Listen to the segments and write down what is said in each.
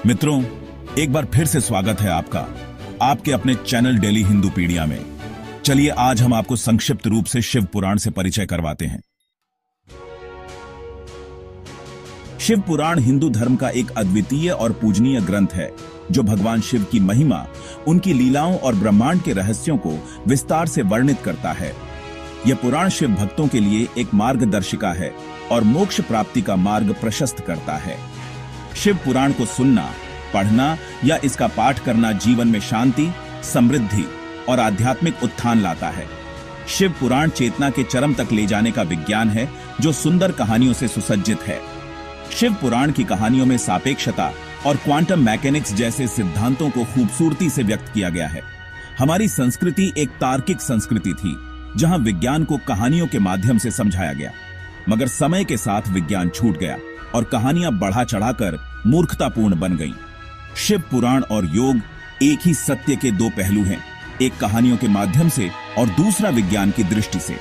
मित्रों, एक बार फिर से स्वागत है आपका आपके अपने चैनल डेली हिंदूपीडिया में। चलिए आज हम आपको संक्षिप्त रूप से शिव पुराण से परिचय करवाते हैं। शिव पुराण हिंदू धर्म का एक अद्वितीय और पूजनीय ग्रंथ है जो भगवान शिव की महिमा, उनकी लीलाओं और ब्रह्मांड के रहस्यों को विस्तार से वर्णित करता है। यह पुराण शिव भक्तों के लिए एक मार्गदर्शिका है और मोक्ष प्राप्ति का मार्ग प्रशस्त करता है। शिव पुराण को सुनना, पढ़ना या इसका पाठ करना जीवन में शांति, समृद्धि और आध्यात्मिक उत्थान लाता है। शिव पुराण चेतना के चरम तक ले जाने का विज्ञान है जो सुंदर कहानियों से सुसज्जित है। शिव पुराण की कहानियों में सापेक्षता और क्वांटम मैकेनिक्स जैसे सिद्धांतों को खूबसूरती से व्यक्त किया गया है। हमारी संस्कृति एक तार्किक संस्कृति थी जहां विज्ञान को कहानियों के माध्यम से समझाया गया, मगर समय के साथ विज्ञान छूट गया और कहानियां बढ़ा चढ़ाकर मूर्खतापूर्ण बन गईं। शिव पुराण और योग एक ही सत्य के दो पहलू हैं, एक कहानियों के माध्यम से और दूसरा विज्ञान की दृष्टि से।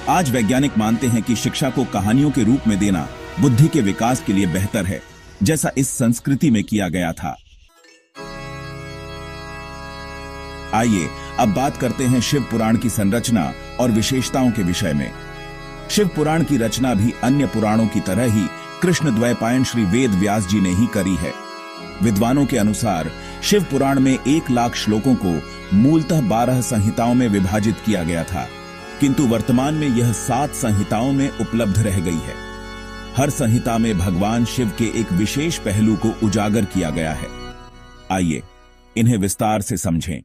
आज वैज्ञानिक मानते हैं कि शिक्षा को कहानियों के रूप में देना बुद्धि के विकास के लिए बेहतर है, जैसा इस संस्कृति में किया गया था। आइए अब बात करते हैं शिव पुराण की संरचना और विशेषताओं के विषय में। शिव पुराण की रचना भी अन्य पुराणों की तरह ही कृष्ण द्वैपायन श्री वेद व्यास जी ने ही करी है। विद्वानों के अनुसार शिव पुराण में 1,00,000 श्लोकों को मूलतः 12 संहिताओं में विभाजित किया गया था, किंतु वर्तमान में यह 7 संहिताओं में उपलब्ध रह गई है। हर संहिता में भगवान शिव के एक विशेष पहलू को उजागर किया गया है। आइए इन्हें विस्तार से समझें।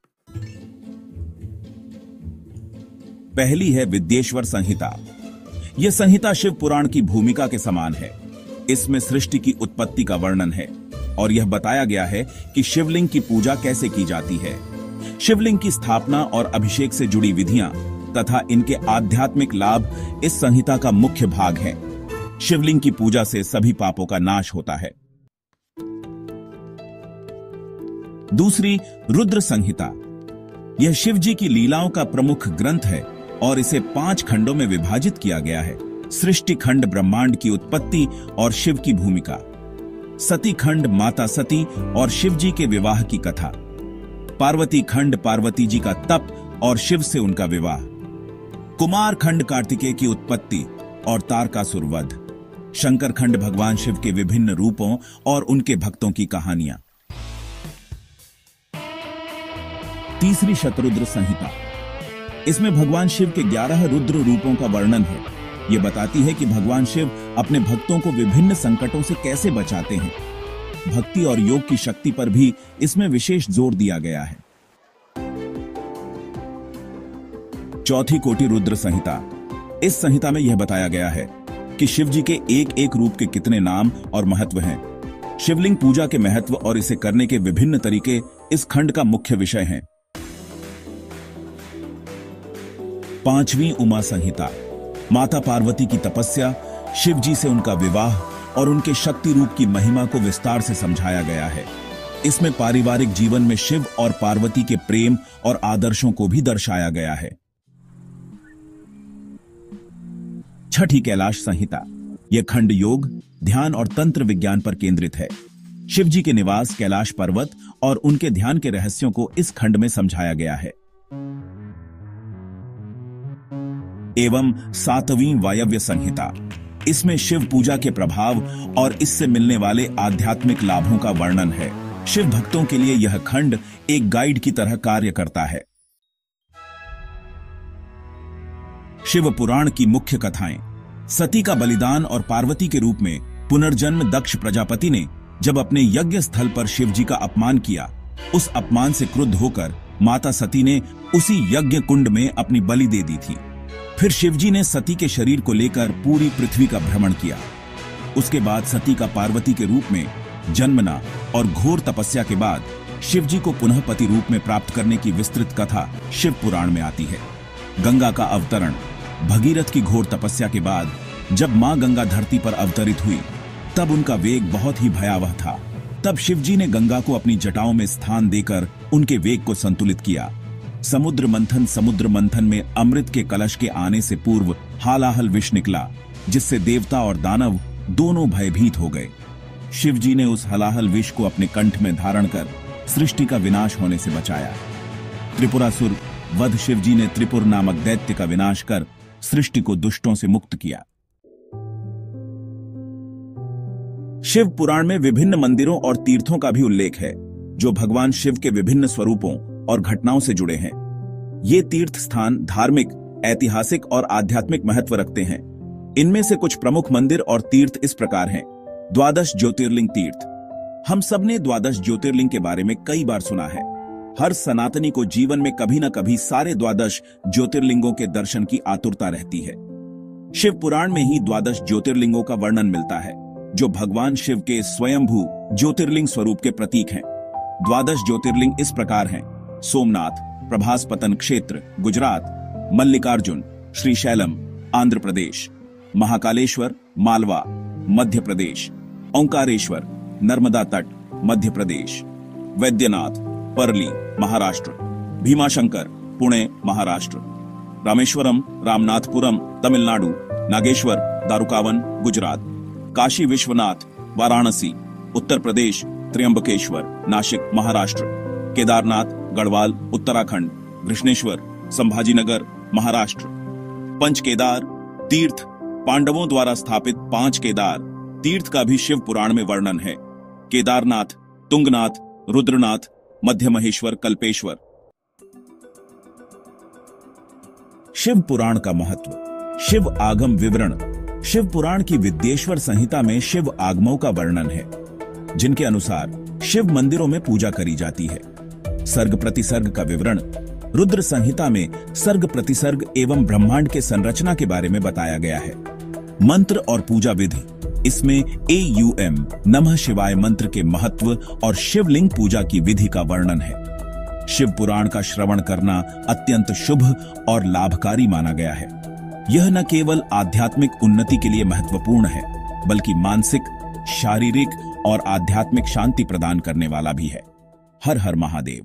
पहली है विद्येश्वर संहिता। यह संहिता शिव पुराण की भूमिका के समान है। इसमें सृष्टि की उत्पत्ति का वर्णन है और यह बताया गया है कि शिवलिंग की पूजा कैसे की जाती है। शिवलिंग की स्थापना और अभिषेक से जुड़ी विधियां तथा इनके आध्यात्मिक लाभ इस संहिता का मुख्य भाग हैं। शिवलिंग की पूजा से सभी पापों का नाश होता है। दूसरी रुद्र संहिता। यह शिव जी की लीलाओं का प्रमुख ग्रंथ है और इसे 5 खंडों में विभाजित किया गया है। सृष्टि खंड ब्रह्मांड की उत्पत्ति और शिव की भूमिका, सती खंड माता सती और शिव जी के विवाह की कथा, पार्वती खंड पार्वती जी का तप और शिव से उनका विवाह, कुमार खंड कार्तिकेय की उत्पत्ति और तारकासुर वध, शंकर खंड भगवान शिव के विभिन्न रूपों और उनके भक्तों की कहानियां। तीसरी शतरुद्र संहिता। इसमें भगवान शिव के 11 रुद्र रूपों का वर्णन है। यह बताती है कि भगवान शिव अपने भक्तों को विभिन्न संकटों से कैसे बचाते हैं। भक्ति और योग की शक्ति पर भी इसमें विशेष जोर दिया गया है। चौथी कोटि रुद्र संहिता। इस संहिता में यह बताया गया है कि शिव जी के एक एक रूप के कितने नाम और महत्व हैं। शिवलिंग पूजा के महत्व और इसे करने के विभिन्न तरीके इस खंड का मुख्य विषय हैं। पांचवी उमा संहिता। माता पार्वती की तपस्या, शिव जी से उनका विवाह और उनके शक्ति रूप की महिमा को विस्तार से समझाया गया है। इसमें पारिवारिक जीवन में शिव और पार्वती के प्रेम और आदर्शों को भी दर्शाया गया है। छठी कैलाश संहिता। यह खंड योग, ध्यान और तंत्र विज्ञान पर केंद्रित है। शिव जी के निवास कैलाश पर्वत और उनके ध्यान के रहस्यों को इस खंड में समझाया गया है। एवं 7वीं वायव्य संहिता। इसमें शिव पूजा के प्रभाव और इससे मिलने वाले आध्यात्मिक लाभों का वर्णन है। शिव भक्तों के लिए यह खंड एक गाइड की तरह कार्य करता है। शिव पुराण की मुख्य कथाएं। सती का बलिदान और पार्वती के रूप में पुनर्जन्म। दक्ष प्रजापति ने जब अपने यज्ञ स्थल पर शिव जी का अपमान किया, उस अपमान से क्रुद्ध होकर माता सती ने उसी यज्ञ कुंड में अपनी बलि दे दी थी। फिर शिवजी ने सती के शरीर को लेकर पूरी पृथ्वी का भ्रमण किया। उसके बाद सती का पार्वती के रूप में जन्मना और घोर तपस्या के बाद शिवजी को पुनः पति रूप में प्राप्त करने की विस्तृत कथा शिव पुराण में आती है। गंगा का अवतरण। भगीरथ की घोर तपस्या के बाद जब मां गंगा धरती पर अवतरित हुई, तब उनका वेग बहुत ही भयावह था। तब शिवजी ने गंगा को अपनी जटाओं में स्थान देकर उनके वेग को संतुलित किया। समुद्र मंथन में अमृत के कलश के आने से पूर्व हालाहल विष निकला, जिससे देवता और दानव दोनों भयभीत हो गए। शिव जी ने उस हलाहल विष को अपने कंठ में धारण कर सृष्टि का विनाश होने से बचाया। त्रिपुरासुर वध शिव जी ने त्रिपुर नामक दैत्य का विनाश कर सृष्टि को दुष्टों से मुक्त किया। शिव पुराण में विभिन्न मंदिरों और तीर्थों का भी उल्लेख है जो भगवान शिव के विभिन्न स्वरूपों और घटनाओं से जुड़े हैं। ये तीर्थ स्थान धार्मिक, ऐतिहासिक और आध्यात्मिक महत्व रखते हैं। इनमें से कुछ प्रमुख मंदिर और तीर्थ इस प्रकार हैं। द्वादश ज्योतिर्लिंग तीर्थ। हम सबने द्वादश ज्योतिर्लिंग के बारे में कई बार सुना है। हर सनातनी को जीवन में कभी न कभी सारे द्वादश ज्योतिर्लिंगों के दर्शन की आतुरता रहती है। शिव पुराण में ही द्वादश ज्योतिर्लिंगों का वर्णन मिलता है जो भगवान शिव के स्वयंभू ज्योतिर्लिंग स्वरूप के प्रतीक हैं। द्वादश ज्योतिर्लिंग इस प्रकार हैं: सोमनाथ, प्रभासपतन क्षेत्र गुजरात, मल्लिकार्जुन श्रीशैलम आंध्र प्रदेश, महाकालेश्वर मालवा मध्य प्रदेश, ओंकारेश्वर नर्मदा तट मध्य प्रदेश, वैद्यनाथ पर्ली महाराष्ट्र, भीमाशंकर पुणे महाराष्ट्र, रामेश्वरम रामनाथपुरम तमिलनाडु, नागेश्वर दारुकावन गुजरात, काशी विश्वनाथ वाराणसी उत्तर प्रदेश, त्र्यंबकेश्वर नासिक महाराष्ट्र, केदारनाथ गढ़वाल उत्तराखंड, कृष्णेश्वर संभाजीनगर महाराष्ट्र। पंच केदार तीर्थ। पांडवों द्वारा स्थापित 5 केदार तीर्थ का भी शिव पुराण में वर्णन है। केदारनाथ, तुंगनाथ, रुद्रनाथ, मध्य महेश्वर, कल्पेश्वर। शिव पुराण का महत्व। शिव आगम विवरण। शिव पुराण की विद्येश्वर संहिता में शिव आगमों का वर्णन है जिनके अनुसार शिव मंदिरों में पूजा करी जाती है। सर्ग प्रतिसर्ग का विवरण। रुद्र संहिता में सर्ग प्रतिसर्ग एवं ब्रह्मांड के संरचना के बारे में बताया गया है। मंत्र और पूजा विधि। इसमें AUM नमः शिवाय मंत्र के महत्व और शिवलिंग पूजा की विधि का वर्णन है। शिव पुराण का श्रवण करना अत्यंत शुभ और लाभकारी माना गया है। यह न केवल आध्यात्मिक उन्नति के लिए महत्वपूर्ण है बल्कि मानसिक, शारीरिक और आध्यात्मिक शांति प्रदान करने वाला भी है। हर हर महादेव।